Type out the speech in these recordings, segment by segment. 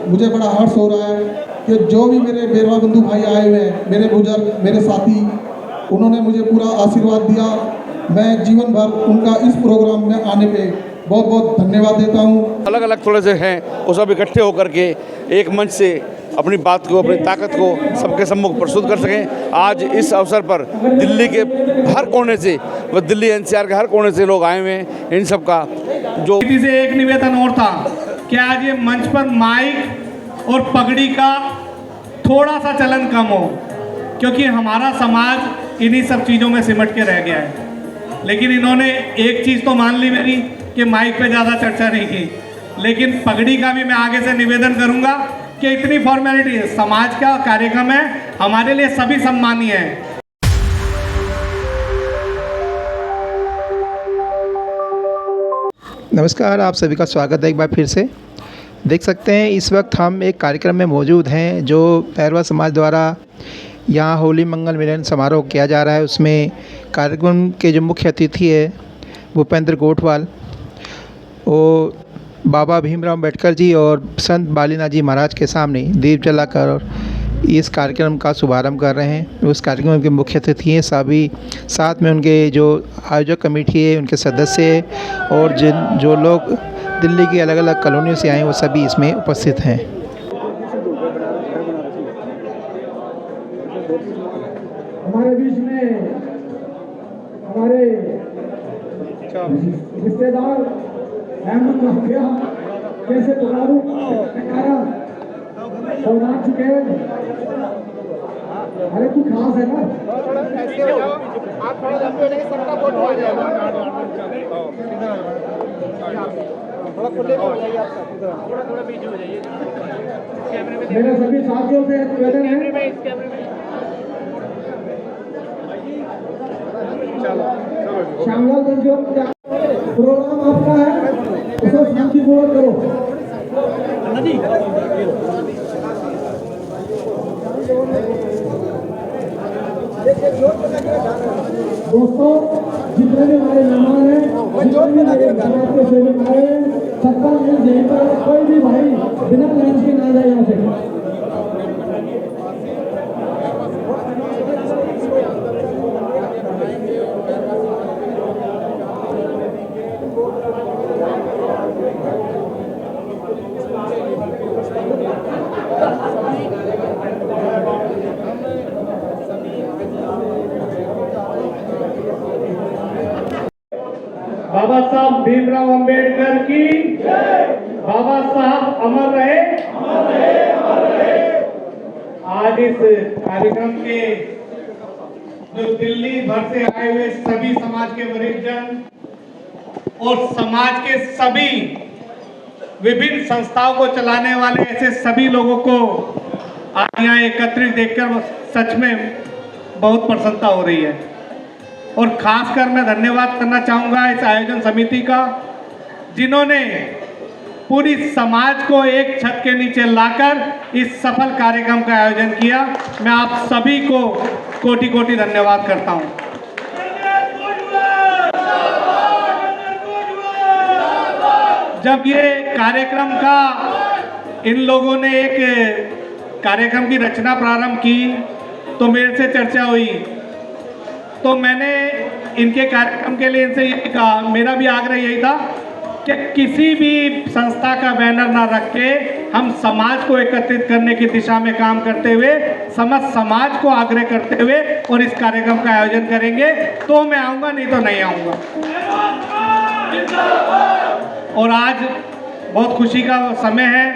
मुझे बड़ा हर्ष हो रहा है कि जो भी मेरे बेरवा बंधु भाई आए हुए हैं, मेरे बुजुर्ग, मेरे साथी, उन्होंने मुझे पूरा आशीर्वाद दिया। मैं जीवन भर उनका इस प्रोग्राम में आने पे बहुत बहुत धन्यवाद देता हूँ। अलग अलग थोड़े से हैं वो सब इकट्ठे होकर के एक मंच से अपनी बात को, अपनी ताकत को सबके सम्मुख प्रस्तुत कर सकें। आज इस अवसर पर दिल्ली के हर कोने से, व दिल्ली एनसीआर के हर कोने से लोग आए हुए हैं। इन सब का जो से एक निवेदन और था कि आज ये मंच पर माइक और पगड़ी का थोड़ा सा चलन कम हो, क्योंकि हमारा समाज इन्हीं सब चीज़ों में सिमट के रह गया है। लेकिन इन्होंने एक चीज़ तो मान ली मेरी कि माइक पे ज़्यादा चर्चा नहीं की, लेकिन पगड़ी का भी मैं आगे से निवेदन करूंगा कि इतनी फॉर्मेलिटी है, समाज का कार्यक्रम है, हमारे लिए सभी सम्मानीय है। नमस्कार, आप सभी का स्वागत है एक बार फिर से। देख सकते हैं इस वक्त हम एक कार्यक्रम में मौजूद हैं जो बैरवा समाज द्वारा यहाँ होली मंगल मिलन समारोह किया जा रहा है। उसमें कार्यक्रम के जो मुख्य अतिथि है भूपेंद्र गोठवाल, वो बाबा भीमराव अम्बेडकर जी और संत बालीनाथ जी महाराज के सामने दीप जलाकर और इस कार्यक्रम का शुभारंभ कर रहे हैं। उस कार्यक्रम के मुख्य अतिथि हैं सभी, साथ में उनके जो आयोजक कमेटी है, उनके सदस्य हैं और जो लोग दिल्ली की अलग अलग कॉलोनियों से आए हैं वो सभी इसमें उपस्थित हैं। हमारे बीच में हमारे रिश्तेदार अहमद माफिया कैसे पुकारू सौदार चुके हैं। अरे तू खास है ना, मेरे सभी साथियों से निवेदन है, श्यामलाल बंजो प्रोग्राम आपका है, उसे शांतिपूर्वक करो। दोस्तों, जितने भी हमारे मेहमान हैं, जितने भी मेरे समाज के सेवक आए हैं, सबका मिल यहीं पर, कोई भी भाई बिना लंच के ना जाए यहाँ से। बाबा साहब भीमराव अंबेडकर की बाबा साहब अमर रहे, अमर रहे, अमर रहे। आज इस कार्यक्रम के जो दिल्ली भर से आए हुए सभी समाज के वरिष्ठ जन और समाज के सभी विभिन्न संस्थाओं को चलाने वाले ऐसे सभी लोगों को आज यहाँ एकत्रित देखकर सच में बहुत प्रसन्नता हो रही है। और खासकर मैं धन्यवाद करना चाहूँगा इस आयोजन समिति का, जिन्होंने पूरी समाज को एक छत के नीचे लाकर इस सफल कार्यक्रम का आयोजन किया। मैं आप सभी को कोटि कोटि धन्यवाद करता हूँ। जब ये कार्यक्रम का इन लोगों ने एक कार्यक्रम की रचना प्रारंभ की तो मेरे से चर्चा हुई, तो मैंने इनके कार्यक्रम के लिए इनसे ये कहा, मेरा भी आग्रह यही था कि किसी भी संस्था का बैनर ना रख के हम समाज को एकत्रित करने की दिशा में काम करते हुए, समस्त समाज को आग्रह करते हुए और इस कार्यक्रम का आयोजन करेंगे तो मैं आऊँगा, नहीं तो नहीं आऊँगा। और आज बहुत खुशी का समय है।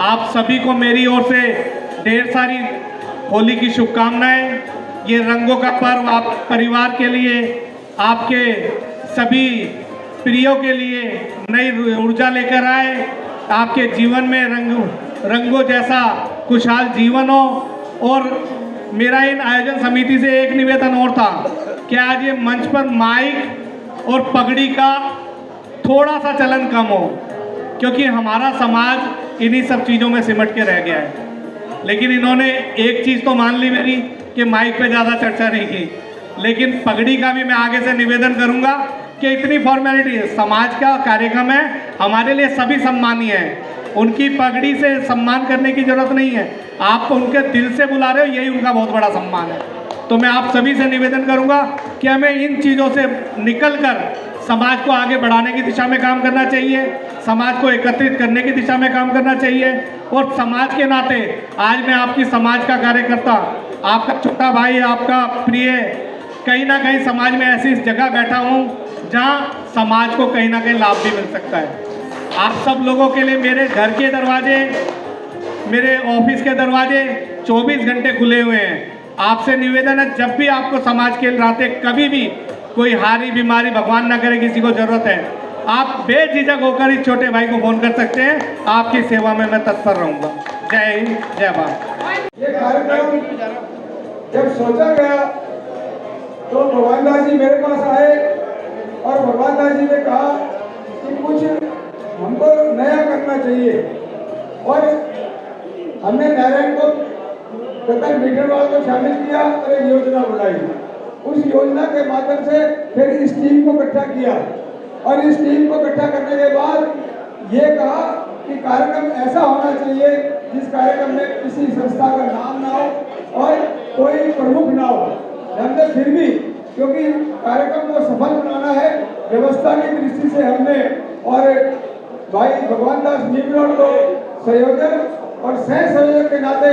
आप सभी को मेरी ओर से ढेर सारी होली की शुभकामनाएं। ये रंगों का पर्व आप परिवार के लिए, आपके सभी प्रियों के लिए नई ऊर्जा लेकर आए, आपके जीवन में रंगों जैसा खुशहाल जीवन हो। और मेरा इन आयोजन समिति से एक निवेदन और था कि आज ये मंच पर माइक और पगड़ी का थोड़ा सा चलन कम हो, क्योंकि हमारा समाज इन्हीं सब चीज़ों में सिमट के रह गया है। लेकिन इन्होंने एक चीज़ तो मान ली मेरी कि माइक पे ज़्यादा चर्चा नहीं की, लेकिन पगड़ी का भी मैं आगे से निवेदन करूंगा कि इतनी फॉर्मेलिटी है, समाज का कार्यक्रम है, हमारे लिए सभी सम्मानीय है। उनकी पगड़ी से सम्मान करने की जरूरत नहीं है, आप उनके दिल से बुला रहे हो, यही उनका बहुत बड़ा सम्मान है। तो मैं आप सभी से निवेदन करूंगा कि हमें इन चीज़ों से निकलकर समाज को आगे बढ़ाने की दिशा में काम करना चाहिए, समाज को एकत्रित करने की दिशा में काम करना चाहिए। और समाज के नाते आज मैं आपकी समाज का कार्यकर्ता, आपका छोटा भाई, आपका प्रिय, कहीं ना कहीं समाज में ऐसी जगह बैठा हूँ जहाँ समाज को कहीं ना कहीं लाभ भी मिल सकता है। आप सब लोगों के लिए मेरे घर के दरवाजे, मेरे ऑफिस के दरवाजे 24 घंटे खुले हुए हैं। आपसे निवेदन है, जब भी आपको समाज के नाते कभी भी कोई हारी बीमारी, भगवान ना करे किसी को जरूरत है, आप बेझिझक होकर इस छोटे भाई को फोन कर सकते हैं। आपकी सेवा में मैं तत्पर रहूँगा। जय हिंद, जय भारत। ये कार्यक्रम जब सोचा गया तो भगवान दास जी मेरे पास आए और भगवान दास जी ने कहा कि कुछ हमको नया करना चाहिए। और हमने नारायण को कतल मीटरवाल को शामिल किया और एक योजना बनाई। उस योजना के माध्यम से फिर इस टीम को इकट्ठा किया और इस टीम को इकट्ठा करने के बाद ये कहा कि कार्यक्रम ऐसा होना चाहिए जिस कार्यक्रम में किसी संस्था का नाम ना हो और कोई प्रमुख ना हो। हमने फिर भी, क्योंकि कार्यक्रम को सफल बनाना है, व्यवस्था की दृष्टि से हमने और भाई भगवान दास भीमरोड को संयोजक और सह संयोजक के नाते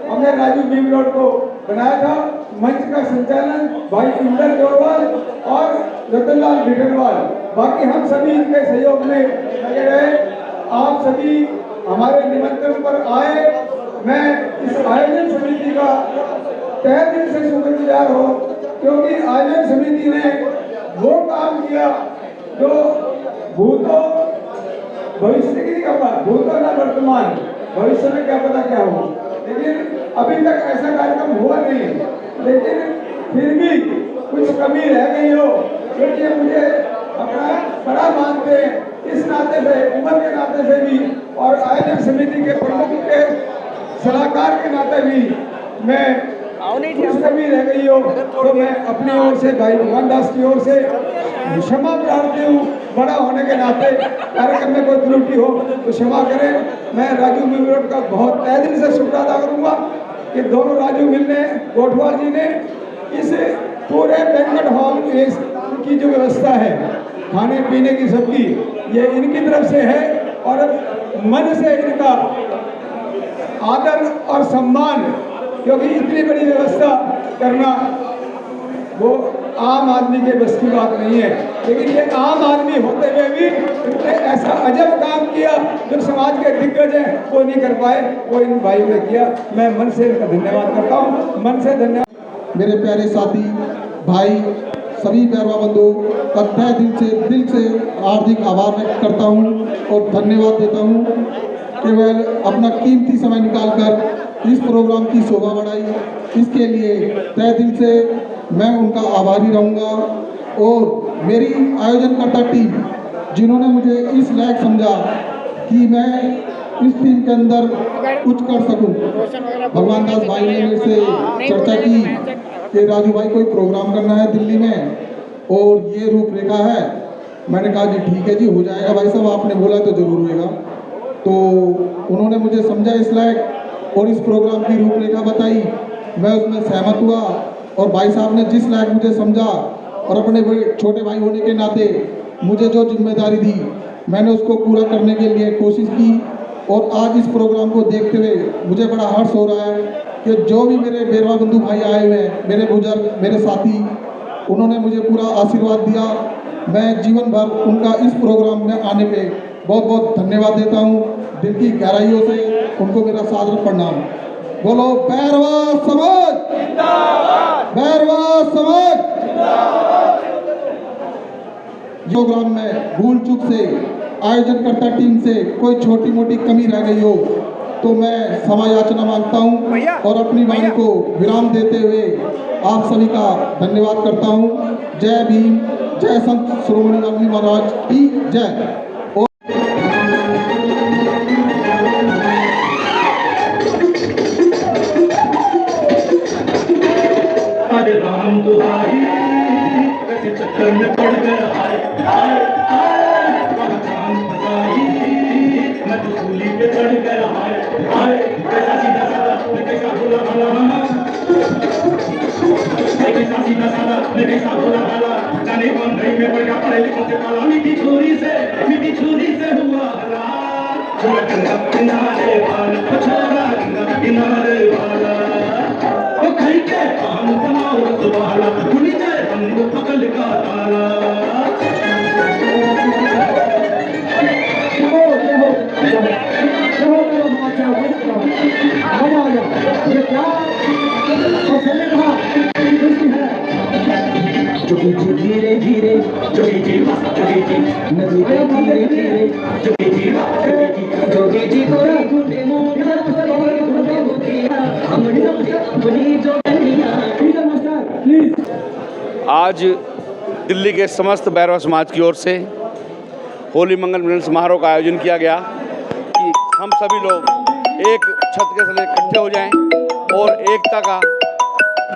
हमने राजू भीमरोड को बनाया था। मंच का संचालन भाई इंदर जोरवाल और रतनलाल भिटरवाल, बाकी हम सभी इनके सहयोग में लगे रहे। आप सभी हमारे निमंत्रण पर आए। मैं इस आयोजन समिति का तहे दिल से शुक्रगुजार हूँ, क्योंकि आयोजन समिति ने वो काम किया जो भूतों भविष्य की क्या बात, भूतों ना वर्तमान, भविष्य में क्या पता क्या हो, लेकिन अभी तक ऐसा कार्यक्रम हुआ नहीं। लेकिन फिर भी कुछ कमी रह गई हो, क्योंकि मुझे अपना बड़ा मानते हैं, इस नाते से, उम्र के नाते से भी और आयोजन समिति के प्रमुख के सलाहकार के नाते भी मैं कुछ कमी रह गई हो तो मैं अपनी ओर से भाई भगवान दास की ओर से क्षमा प्रार्थी हूँ। बड़ा होने के नाते कार्यक्रम में कोई त्रुटि हो तो क्षमा करें। मैं राजू भीमरोड का बहुत तहे दिल से शुक्र अदा करूँगा कि दोनों राजू मिलने गोठवाल जी ने इस पूरे बैंक्वेट हॉल की जो व्यवस्था है खाने पीने की सबकी, ये इनकी तरफ से है और मन से इनका आदर और सम्मान, क्योंकि इतनी बड़ी व्यवस्था करना वो आम आदमी के बस की बात नहीं है। लेकिन ये आम आदमी होते हुए भी इन्होंने ऐसा अजब काम किया जो समाज के दिग्गज हैं वो नहीं कर पाए, वो इन भाइयों ने किया। मैं मन से इनका धन्यवाद करता हूँ, मन से धन्यवाद। मेरे प्यारे साथी भाई, सभी पैरवा बंधुओं का तहे दिल से हार्दिक आभार व्यक्त करता हूँ और धन्यवाद देता हूँ। केवल अपना कीमती समय निकालकर इस प्रोग्राम की शोभा बढ़ाई, इसके लिए तहे दिल से मैं उनका आभारी रहूँगा। और मेरी आयोजनकर्ता टीम जिन्होंने मुझे इस लायक समझा कि मैं इस टीम के अंदर कुछ कर सकूं। भगवान दास भाई ने मेरे से चर्चा की कि राजू भाई कोई प्रोग्राम करना है दिल्ली में और ये रूपरेखा है। मैंने कहा जी ठीक है जी, हो जाएगा भाई साहब, आपने बोला तो जरूर होएगा। तो उन्होंने मुझे समझा इस लायक और इस प्रोग्राम की रूपरेखा बताई, मैं उसमें सहमत हुआ। और भाई साहब ने जिस लायक मुझे समझा और अपने छोटे भाई होने के नाते मुझे जो जिम्मेदारी दी, मैंने उसको पूरा करने के लिए कोशिश की। और आज इस प्रोग्राम को देखते हुए मुझे बड़ा हर्ष हो रहा है कि जो भी मेरे बेरवा बंधु भाई आए हुए हैं, मेरे बुजुर्ग, मेरे साथी, उन्होंने मुझे पूरा आशीर्वाद दिया। मैं जीवन भर उनका इस प्रोग्राम में आने पे बहुत बहुत धन्यवाद देता हूँ। दिल की गहराइयों से उनको मेरा सादर प्रणाम। बोलो बैरवा समाज जिंदाबाद, बैरवा समाज जिंदाबाद। प्रोग्राम में भूल चूक से आयोजनकर्ता टीम से कोई छोटी मोटी कमी रह गई हो तो मैं क्षमा याचना मांगता हूं और अपनी वाणी को विराम देते हुए आप सभी का धन्यवाद करता हूं। जय भीम, जय संत शिरोमणि वाल्मीकि महाराज की जय। राम दुहाई चक्कर में पड़ गया, मैं तो सूली पे छोरा गंगा किनारे वाला, छोरा गंगा किनारे वाला, ओ खाई के पान बनाओ तो वाला, खुली जाए बंद पकड़ का ताला। जोगी जी धीरे धीरे, जोगी जी जोगी जी नदी पे धीरे धीरे, जोगी जी जोगी जी जोगी जी गोरा गुंडे मोरा गुंडे मोतिया हमड़ी अपनी जोगिया। आज दिल्ली के समस्त बैरवा समाज की ओर से होली मंगल मिलन समारोह का आयोजन किया गया कि हम सभी लोग एक छत के तले इकट्ठे हो जाएं और एकता का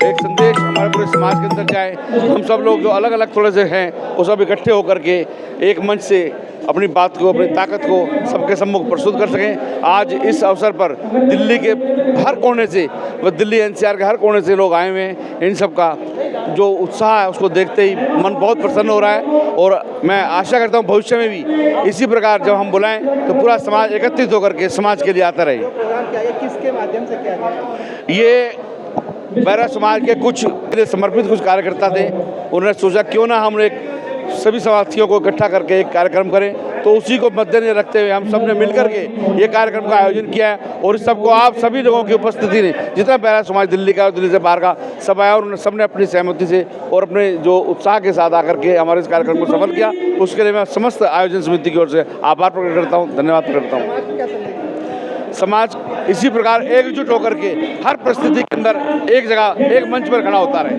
एक संदेश हमारे पूरे समाज के अंदर जाए। हम सब लोग जो अलग अलग थोड़े से हैं वो सब इकट्ठे होकर के एक मंच से अपनी बात को, अपनी ताकत को सबके सम्मुख प्रस्तुत कर सकें। आज इस अवसर पर दिल्ली के हर कोने से व दिल्ली एनसीआर के हर कोने से लोग आए हुए हैं। इन सब का जो उत्साह है उसको देखते ही मन बहुत प्रसन्न हो रहा है और मैं आशा करता हूँ भविष्य में भी इसी प्रकार जब हम बुलाएं तो पूरा समाज एकत्रित होकर के समाज के लिए आता रहे। किसके माध्यम से किया गया? ये बैरवा समाज के कुछ समर्पित कुछ कार्यकर्ता थे, उन्होंने सोचा क्यों ना हम एक सभी साथियों को इकट्ठा करके एक कार्यक्रम करें, तो उसी को मद्देनजर रखते हुए हम सब ने मिलकर के ये कार्यक्रम का आयोजन किया है। और इस सबको आप सभी लोगों की उपस्थिति ने, जितना बैरवा समाज दिल्ली का और दिल्ली से बाहर का सब आया और उन्होंने सबने अपनी सहमति से और अपने जो उत्साह के साथ आकर के हमारे इस कार्यक्रम को सफल किया, उसके लिए मैं समस्त आयोजन समिति की ओर से आभार प्रकट करता हूँ, धन्यवाद करता हूँ। समाज इसी प्रकार एकजुट होकर के हर परिस्थिति के अंदर एक जगह एक मंच पर खड़ा होता रहे।